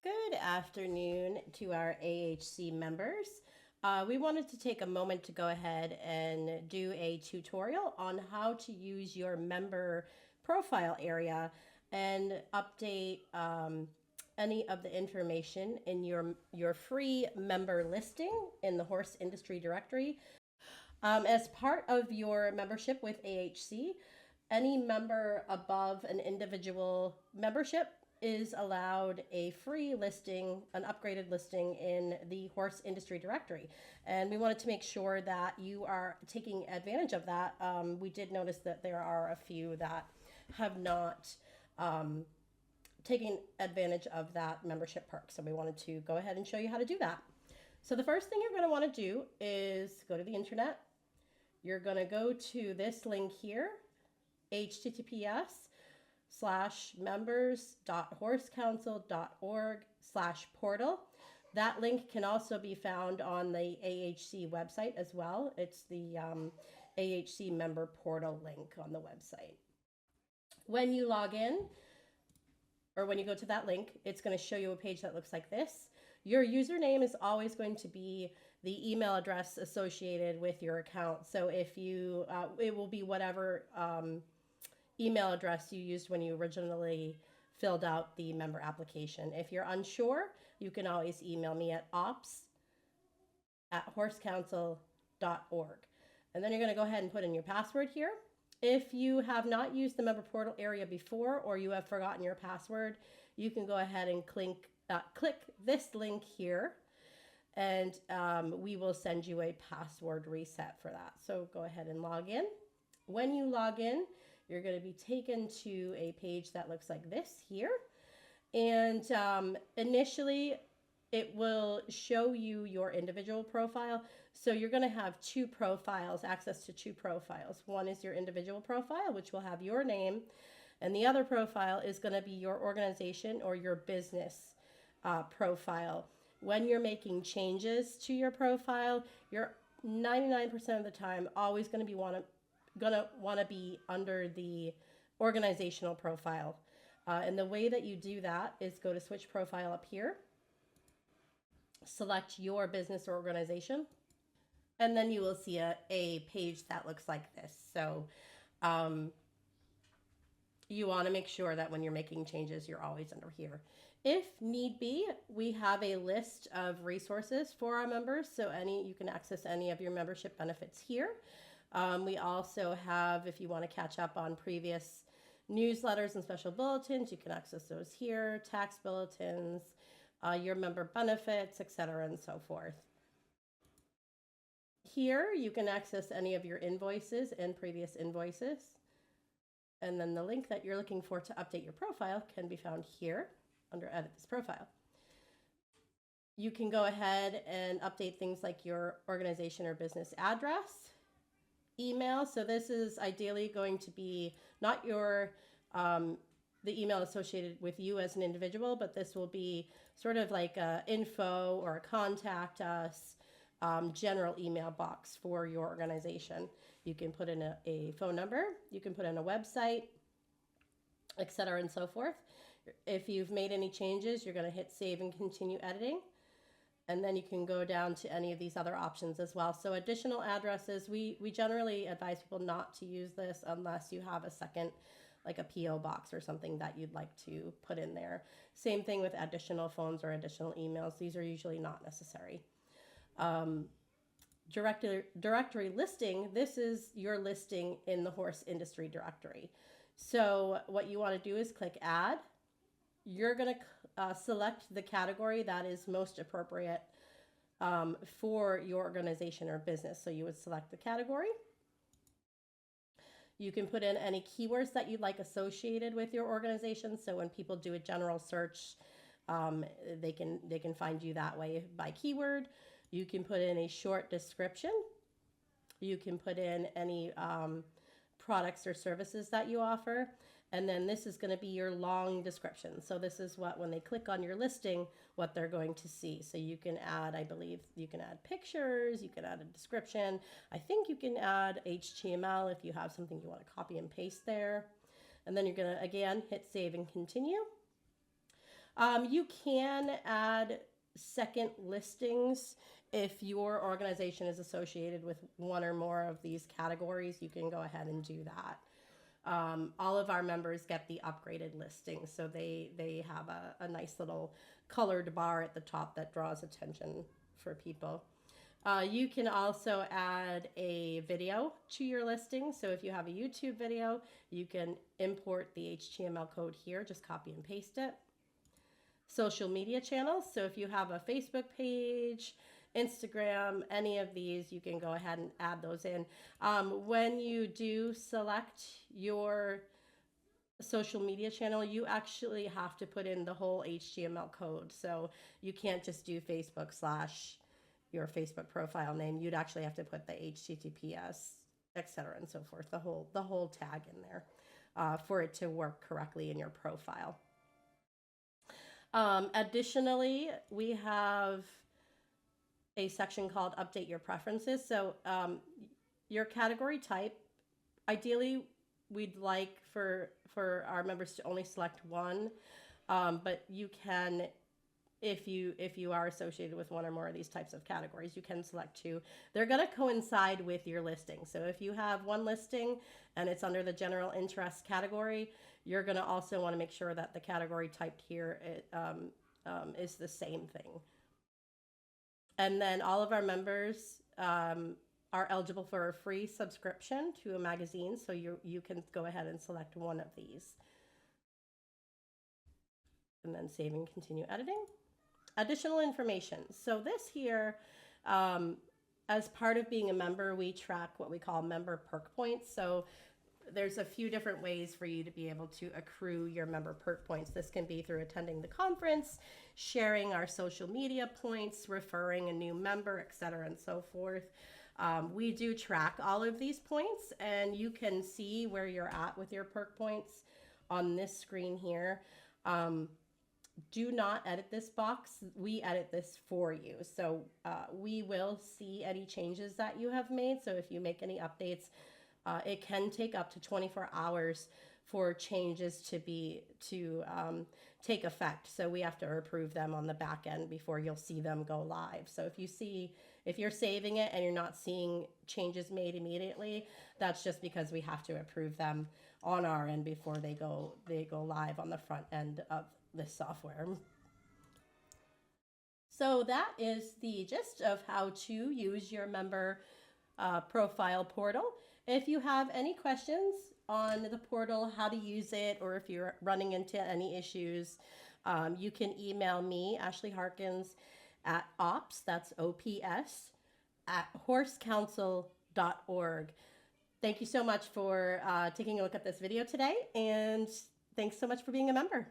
Good afternoon to our AHC members. We wanted to take a moment to go ahead and do a tutorial on how to use your member profile area and update any of the information in your free member listing in the horse industry directory. As part of your membership with AHC, any member above an individual membership is allowed a free listing, an upgraded listing in the horse industry directory. And we wanted to make sure that you are taking advantage of that. We did notice that there are a few that have not taken advantage of that membership perk. So we wanted to go ahead and show you how to do that. So the first thing you're going to want to do is go to the internet. You're going to go to this link here, https:/members.horsecouncil.org/portal. That link can also be found on the AHC website as well. It's the AHC member portal link on the website. When you log in, or when you go to that link, it's going to show you a page that looks like this. Your username is always going to be the email address associated with your account. So if you, it will be whatever email address you used when you originally filled out the member application. If you're unsure, you can always email me at ops@horsecouncil.org. And then you're going to go ahead and put in your password here. If you have not used the member portal area before, or you have forgotten your password, you can go ahead and click this link here, and we will send you a password reset for that. So go ahead and log in. When you log in, you're going to be taken to a page that looks like this here. And initially, it will show you your individual profile. So you're going to have two profiles, access to two profiles. One is your individual profile, which will have your name, and the other profile is going to be your organization or your business profile. When you're making changes to your profile, you're 99% of the time always going to want to be under the organizational profile. And the way that you do that is go to switch profile up here, select your business or organization, and then you will see a page that looks like this. So you want to make sure that when you're making changes, you're always under here. If need be, we have a list of resources for our members. So you can access any of your membership benefits here. We also have, if you want to catch up on previous newsletters and special bulletins, you can access those here, tax bulletins, your member benefits, etc., and so forth. Here, you can access any of your invoices and previous invoices. And then the link that you're looking for to update your profile can be found here under Edit This Profile. You can go ahead and update things like your organization or business address, email. So this is ideally going to be not your the email associated with you as an individual, but this will be sort of like a info or a contact us general email box for your organization. You can put in a phone number, you can put in a website, etc., and so forth. If you've made any changes, you're going to hit save and continue editing. And then you can go down to any of these other options as well. So additional addresses, we generally advise people not to use this unless you have a second, like a PO box or something that you'd like to put in there. Same thing with additional phones or additional emails. These are usually not necessary. Directory listing, this is your listing in the horse industry directory. So what you want to do is click add. You're going to select the category that is most appropriate for your organization or business. So you would select the category. You can put in any keywords that you'd like associated with your organization. So when people do a general search, they can find you that way by keyword. You can put in a short description. You can put in any products or services that you offer. And then this is going to be your long description. So this is what, when they click on your listing, what they're going to see. So you can add, I believe, you can add pictures, you can add a description. I think you can add HTML if you have something you want to copy and paste there. And then you're going to, again, hit save and continue. You can add second listings if your organization is associated with one or more of these categories. You can go ahead and do that. All of our members get the upgraded listings, so they have a nice little colored bar at the top that draws attention for people. You can also add a video to your listing. So if you have a YouTube video, you can import the HTML code here, just copy and paste it. Social media channels. So if you have a Facebook page, Instagram, any of these, you can go ahead and add those in. When you do select your social media channel, you actually have to put in the whole HTML code. So you can't just do Facebook / your Facebook profile name. You'd actually have to put the HTTPS, etc. and so forth, the whole tag in there for it to work correctly in your profile. Additionally, we have a section called Update Your Preferences. So your category type, ideally, we'd like for our members to only select one, but you can, if you are associated with one or more of these types of categories, you can select two. They're going to coincide with your listing. So if you have one listing and it's under the general interest category, you're going to also want to make sure that the category typed here is the same thing. And then all of our members are eligible for a free subscription to a magazine, so you can go ahead and select one of these. And then save and continue editing. Additional information. So this here, as part of being a member, we track what we call member perk points. So there's a few different ways for you to be able to accrue your member perk points. This can be through attending the conference, sharing our social media points, referring a new member, etc., and so forth. We do track all of these points, and you can see where you're at with your perk points on this screen here. Do not edit this box. We edit this for you. So we will see any changes that you have made. So if you make any updates, it can take up to 24 hours for changes to take effect. So we have to approve them on the back end before you'll see them go live. So if you're saving it and you're not seeing changes made immediately, that's just because we have to approve them on our end before they go live on the front end of this software. So that is the gist of how to use your member profile portal. If you have any questions on the portal, how to use it, or if you're running into any issues, you can email me, Ashley Harkins, at ops, that's OPS, at horsecouncil.org. Thank you so much for taking a look at this video today, and thanks so much for being a member.